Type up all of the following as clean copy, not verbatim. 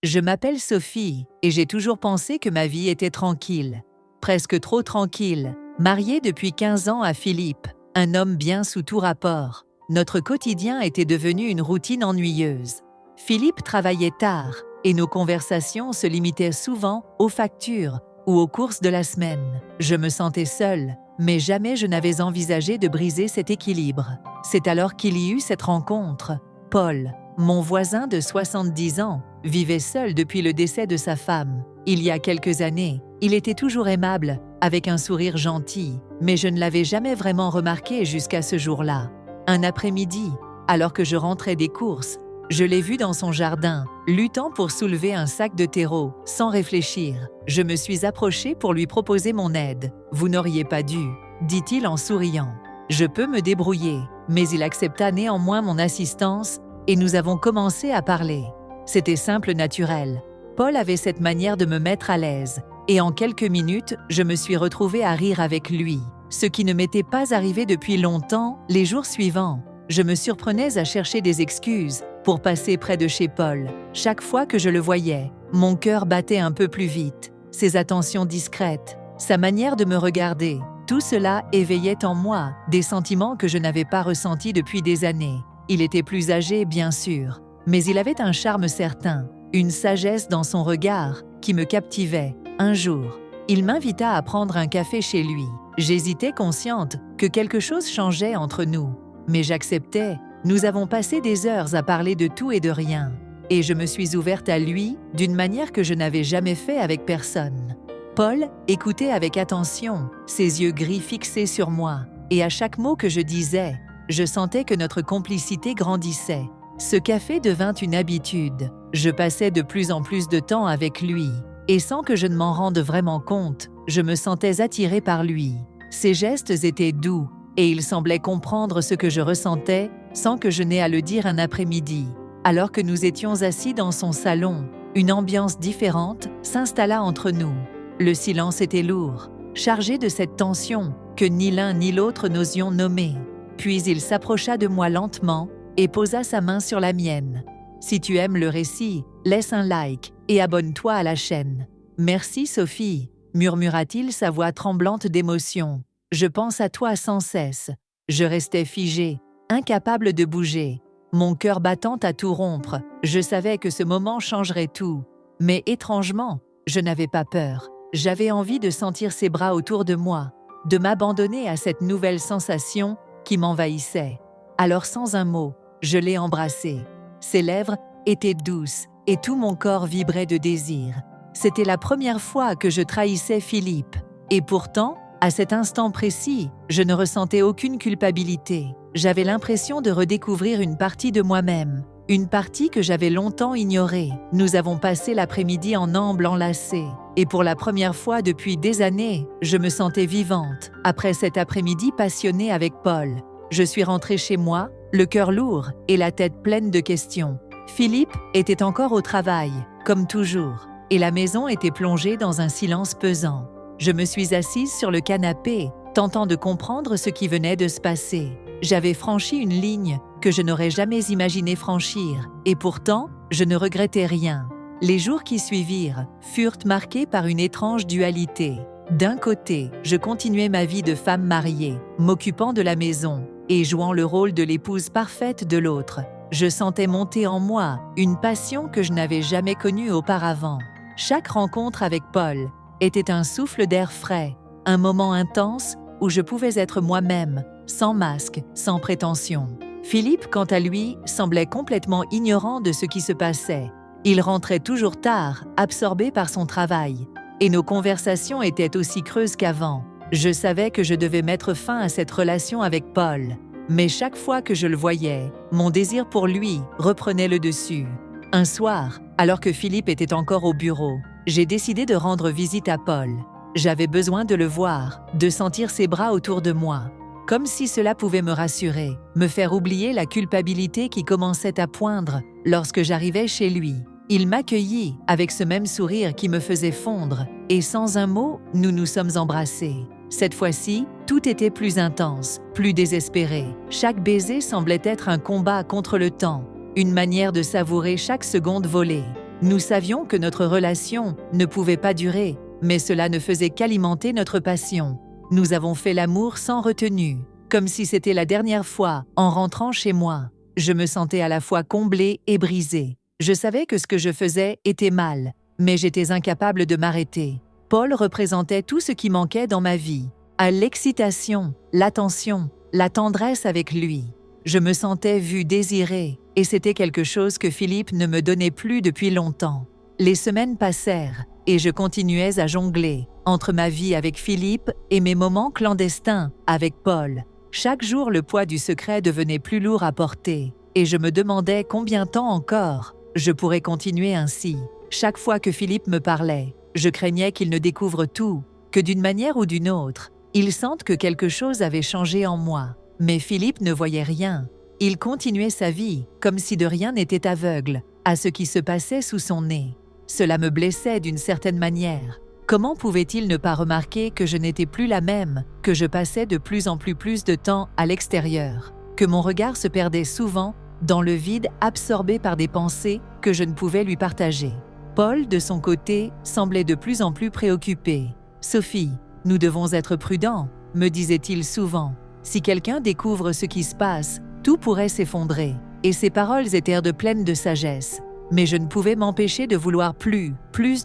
Je m'appelle Sophie et j'ai toujours pensé que ma vie était tranquille. Presque trop tranquille. Mariée depuis 15 ans à Philippe, un homme bien sous tout rapport. Notre quotidien était devenu une routine ennuyeuse. Philippe travaillait tard et nos conversations se limitaient souvent aux factures ou aux courses de la semaine. Je me sentais seule, mais jamais je n'avais envisagé de briser cet équilibre. C'est alors qu'il y eut cette rencontre. Paul, mon voisin de 70 ans, vivait seul depuis le décès de sa femme. Il y a quelques années, il était toujours aimable, avec un sourire gentil, mais je ne l'avais jamais vraiment remarqué jusqu'à ce jour-là. Un après-midi, alors que je rentrais des courses, je l'ai vu dans son jardin, luttant pour soulever un sac de terreau, sans réfléchir. Je me suis approchée pour lui proposer mon aide. « Vous n'auriez pas dû », dit-il en souriant. « Je peux me débrouiller », mais il accepta néanmoins mon assistance et nous avons commencé à parler. C'était simple, naturel. Paul avait cette manière de me mettre à l'aise, et en quelques minutes, je me suis retrouvée à rire avec lui. Ce qui ne m'était pas arrivé depuis longtemps, les jours suivants, je me surprenais à chercher des excuses pour passer près de chez Paul. Chaque fois que je le voyais, mon cœur battait un peu plus vite. Ses attentions discrètes, sa manière de me regarder, tout cela éveillait en moi des sentiments que je n'avais pas ressentis depuis des années. Il était plus âgé, bien sûr, mais il avait un charme certain, une sagesse dans son regard qui me captivait. Un jour, il m'invita à prendre un café chez lui. J'hésitais, consciente que quelque chose changeait entre nous, mais j'acceptais. Nous avons passé des heures à parler de tout et de rien, et je me suis ouverte à lui d'une manière que je n'avais jamais fait avec personne. Paul écoutait avec attention, ses yeux gris fixés sur moi, et à chaque mot que je disais, je sentais que notre complicité grandissait. Ce café devint une habitude. Je passais de plus en plus de temps avec lui, et sans que je ne m'en rende vraiment compte, je me sentais attirée par lui. Ses gestes étaient doux, et il semblait comprendre ce que je ressentais sans que je n'aie à le dire un après-midi. Alors que nous étions assis dans son salon, une ambiance différente s'installa entre nous. Le silence était lourd, chargé de cette tension que ni l'un ni l'autre n'osions nommer. Puis il s'approcha de moi lentement et posa sa main sur la mienne. « Si tu aimes le récit, laisse un like et abonne-toi à la chaîne. »« Merci Sophie », murmura-t-il, sa voix tremblante d'émotion. « Je pense à toi sans cesse. » Je restais figée, incapable de bouger, mon cœur battant à tout rompre. Je savais que ce moment changerait tout. Mais étrangement, je n'avais pas peur. J'avais envie de sentir ses bras autour de moi, de m'abandonner à cette nouvelle sensation qui m'envahissait. Alors sans un mot, je l'ai embrassé. Ses lèvres étaient douces et tout mon corps vibrait de désir. C'était la première fois que je trahissais Philippe. Et pourtant, à cet instant précis, je ne ressentais aucune culpabilité. J'avais l'impression de redécouvrir une partie de moi-même, une partie que j'avais longtemps ignorée. Nous avons passé l'après-midi en amble enlacés, et pour la première fois depuis des années, je me sentais vivante. Après cet après-midi passionné avec Paul, je suis rentrée chez moi, le cœur lourd et la tête pleine de questions. Philippe était encore au travail, comme toujours, et la maison était plongée dans un silence pesant. Je me suis assise sur le canapé, tentant de comprendre ce qui venait de se passer. J'avais franchi une ligne que je n'aurais jamais imaginé franchir, et pourtant, je ne regrettais rien. Les jours qui suivirent furent marqués par une étrange dualité. D'un côté, je continuais ma vie de femme mariée, m'occupant de la maison et jouant le rôle de l'épouse parfaite de l'autre. Je sentais monter en moi une passion que je n'avais jamais connue auparavant. Chaque rencontre avec Paul était un souffle d'air frais, un moment intense où je pouvais être moi-même, sans masque, sans prétention. Philippe, quant à lui, semblait complètement ignorant de ce qui se passait. Il rentrait toujours tard, absorbé par son travail, et nos conversations étaient aussi creuses qu'avant. Je savais que je devais mettre fin à cette relation avec Paul, mais chaque fois que je le voyais, mon désir pour lui reprenait le dessus. Un soir, alors que Philippe était encore au bureau, j'ai décidé de rendre visite à Paul. J'avais besoin de le voir, de sentir ses bras autour de moi, comme si cela pouvait me rassurer, me faire oublier la culpabilité qui commençait à poindre lorsque j'arrivais chez lui. Il m'accueillit avec ce même sourire qui me faisait fondre, et sans un mot, nous nous sommes embrassés. Cette fois-ci, tout était plus intense, plus désespéré. Chaque baiser semblait être un combat contre le temps, une manière de savourer chaque seconde volée. Nous savions que notre relation ne pouvait pas durer, mais cela ne faisait qu'alimenter notre passion. Nous avons fait l'amour sans retenue, comme si c'était la dernière fois. En rentrant chez moi, je me sentais à la fois comblée et brisée. Je savais que ce que je faisais était mal, mais j'étais incapable de m'arrêter. Paul représentait tout ce qui manquait dans ma vie. À l'excitation, l'attention, la tendresse avec lui. Je me sentais vue, désirée, et c'était quelque chose que Philippe ne me donnait plus depuis longtemps. Les semaines passèrent, et je continuais à jongler entre ma vie avec Philippe et mes moments clandestins avec Paul. Chaque jour, le poids du secret devenait plus lourd à porter, et je me demandais combien de temps encore je pourrais continuer ainsi. Chaque fois que Philippe me parlait, je craignais qu'il ne découvre tout, que d'une manière ou d'une autre, il sente que quelque chose avait changé en moi. Mais Philippe ne voyait rien. Il continuait sa vie, comme si de rien n'était aveugle à ce qui se passait sous son nez. Cela me blessait d'une certaine manière. Comment pouvait-il ne pas remarquer que je n'étais plus la même, que je passais de plus en plus de temps à l'extérieur, que mon regard se perdait souvent dans le vide absorbé par des pensées que je ne pouvais lui partager. Paul, de son côté, semblait de plus en plus préoccupé. « Sophie, nous devons être prudents », me disait-il souvent. « Si quelqu'un découvre ce qui se passe, tout pourrait s'effondrer. » Et ses paroles étaient pleines de sagesse. Mais je ne pouvais m'empêcher de vouloir plus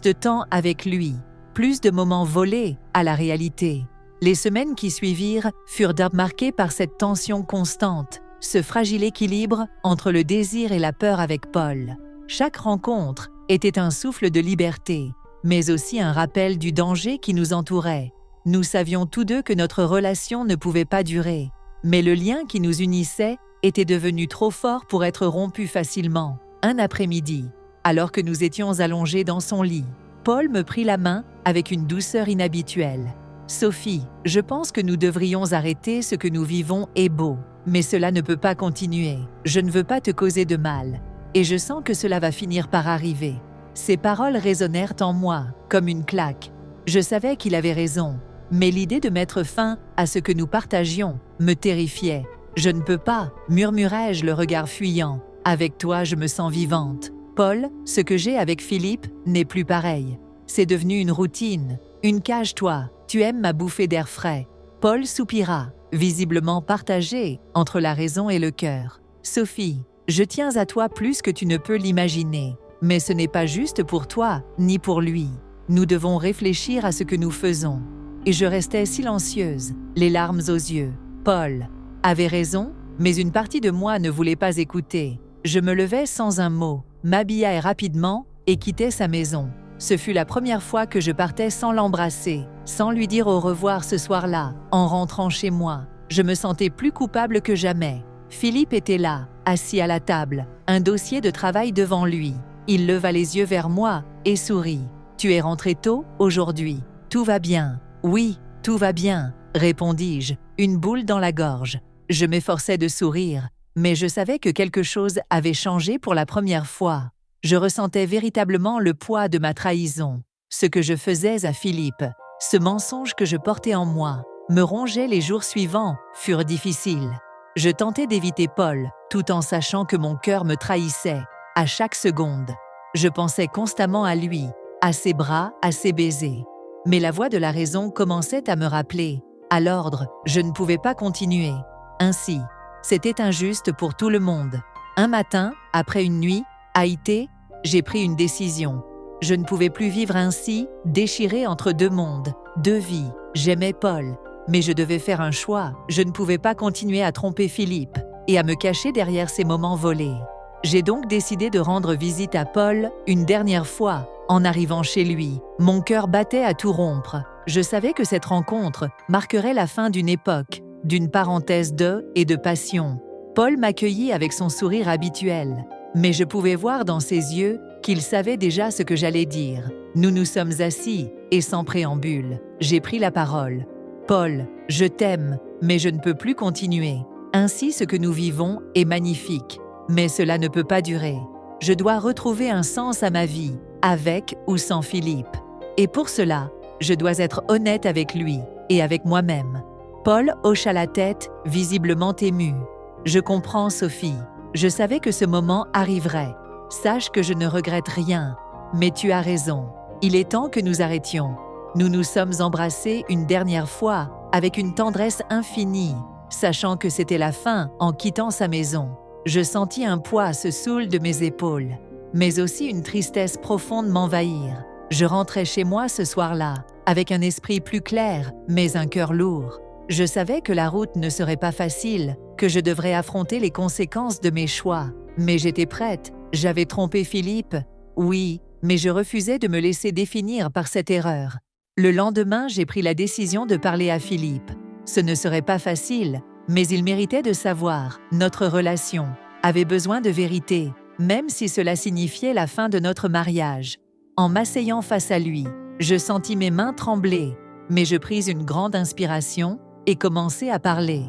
de temps avec lui, plus de moments volés à la réalité. Les semaines qui suivirent furent marquées par cette tension constante, ce fragile équilibre entre le désir et la peur avec Paul. Chaque rencontre était un souffle de liberté, mais aussi un rappel du danger qui nous entourait. Nous savions tous deux que notre relation ne pouvait pas durer, mais le lien qui nous unissait était devenu trop fort pour être rompu facilement. Un après-midi, alors que nous étions allongés dans son lit, Paul me prit la main avec une douceur inhabituelle. « Sophie, je pense que nous devrions arrêter. Ce que nous vivons est beau, mais cela ne peut pas continuer. Je ne veux pas te causer de mal, et je sens que cela va finir par arriver. » Ces paroles résonnèrent en moi comme une claque. Je savais qu'il avait raison, mais l'idée de mettre fin à ce que nous partagions me terrifiait. « Je ne peux pas, » murmurai-je, le regard fuyant. « Avec toi, je me sens vivante. Paul, ce que j'ai avec Philippe n'est plus pareil. C'est devenu une routine, une cage-toi. Tu aimes ma bouffée d'air frais. » Paul soupira, visiblement partagé entre la raison et le cœur. « Sophie, je tiens à toi plus que tu ne peux l'imaginer. Mais ce n'est pas juste pour toi, ni pour lui. Nous devons réfléchir à ce que nous faisons. » Et je restais silencieuse, les larmes aux yeux. Paul avait raison, mais une partie de moi ne voulait pas écouter. Je me levai sans un mot, m'habillai rapidement et quittai sa maison. Ce fut la première fois que je partais sans l'embrasser, sans lui dire au revoir ce soir-là. En rentrant chez moi, je me sentais plus coupable que jamais. Philippe était là, assis à la table, un dossier de travail devant lui. Il leva les yeux vers moi et sourit. « Tu es rentré tôt aujourd'hui. Tout va bien. »« Oui, tout va bien, » répondis-je, une boule dans la gorge. Je m'efforçais de sourire, mais je savais que quelque chose avait changé pour la première fois. Je ressentais véritablement le poids de ma trahison. Ce que je faisais à Philippe, ce mensonge que je portais en moi, me rongeait. Les jours suivants furent difficiles. Je tentais d'éviter Paul, tout en sachant que mon cœur me trahissait à chaque seconde. Je pensais constamment à lui, à ses bras, à ses baisers. Mais la voix de la raison commençait à me rappeler. À l'ordre, je ne pouvais pas continuer. Ainsi, c'était injuste pour tout le monde. Un matin, après une nuit haïtée, j'ai pris une décision. Je ne pouvais plus vivre ainsi, déchirée entre deux mondes, deux vies. J'aimais Paul, mais je devais faire un choix. Je ne pouvais pas continuer à tromper Philippe et à me cacher derrière ces moments volés. J'ai donc décidé de rendre visite à Paul une dernière fois. En arrivant chez lui, mon cœur battait à tout rompre. Je savais que cette rencontre marquerait la fin d'une époque, d'une parenthèse de passion. Paul m'accueillit avec son sourire habituel, mais je pouvais voir dans ses yeux qu'il savait déjà ce que j'allais dire. Nous nous sommes assis, et sans préambule, j'ai pris la parole. « Paul, je t'aime, mais je ne peux plus continuer. Ainsi, ce que nous vivons est magnifique, mais cela ne peut pas durer. Je dois retrouver un sens à ma vie, avec ou sans Philippe. Et pour cela, je dois être honnête avec lui et avec moi-même. » Paul hocha la tête, visiblement ému. « Je comprends, Sophie. Je savais que ce moment arriverait. Sache que je ne regrette rien, Mais tu as raison. Il est temps que nous arrêtions. Nous nous sommes embrassés une dernière fois, avec une tendresse infinie, sachant que c'était la fin en quittant sa maison. Je sentis un poids se soule de mes épaules, mais aussi une tristesse profonde m'envahir. Je rentrais chez moi ce soir-là, avec un esprit plus clair, mais un cœur lourd. Je savais que la route ne serait pas facile, que je devrais affronter les conséquences de mes choix. Mais j'étais prête, j'avais trompé Philippe. Oui, mais je refusais de me laisser définir par cette erreur. Le lendemain, j'ai pris la décision de parler à Philippe. Ce ne serait pas facile, mais il méritait de savoir. Notre relation avait besoin de vérité, même si cela signifiait la fin de notre mariage. En m'asseyant face à lui, je sentis mes mains trembler, mais je pris une grande inspiration et commençai à parler.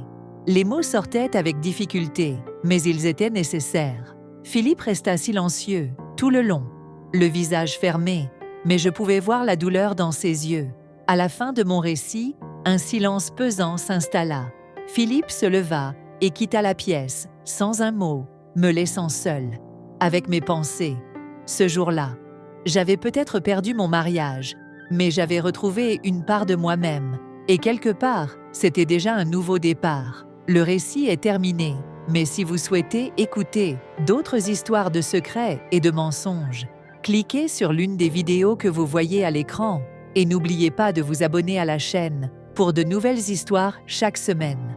Les mots sortaient avec difficulté, mais ils étaient nécessaires. Philippe resta silencieux tout le long, le visage fermé, mais je pouvais voir la douleur dans ses yeux. À la fin de mon récit, un silence pesant s'installa. Philippe se leva et quitta la pièce, sans un mot, me laissant seule, avec mes pensées. Ce jour-là, j'avais peut-être perdu mon mariage, mais j'avais retrouvé une part de moi-même. Et quelque part, c'était déjà un nouveau départ. Le récit est terminé, mais si vous souhaitez écouter d'autres histoires de secrets et de mensonges, cliquez sur l'une des vidéos que vous voyez à l'écran et n'oubliez pas de vous abonner à la chaîne pour de nouvelles histoires chaque semaine.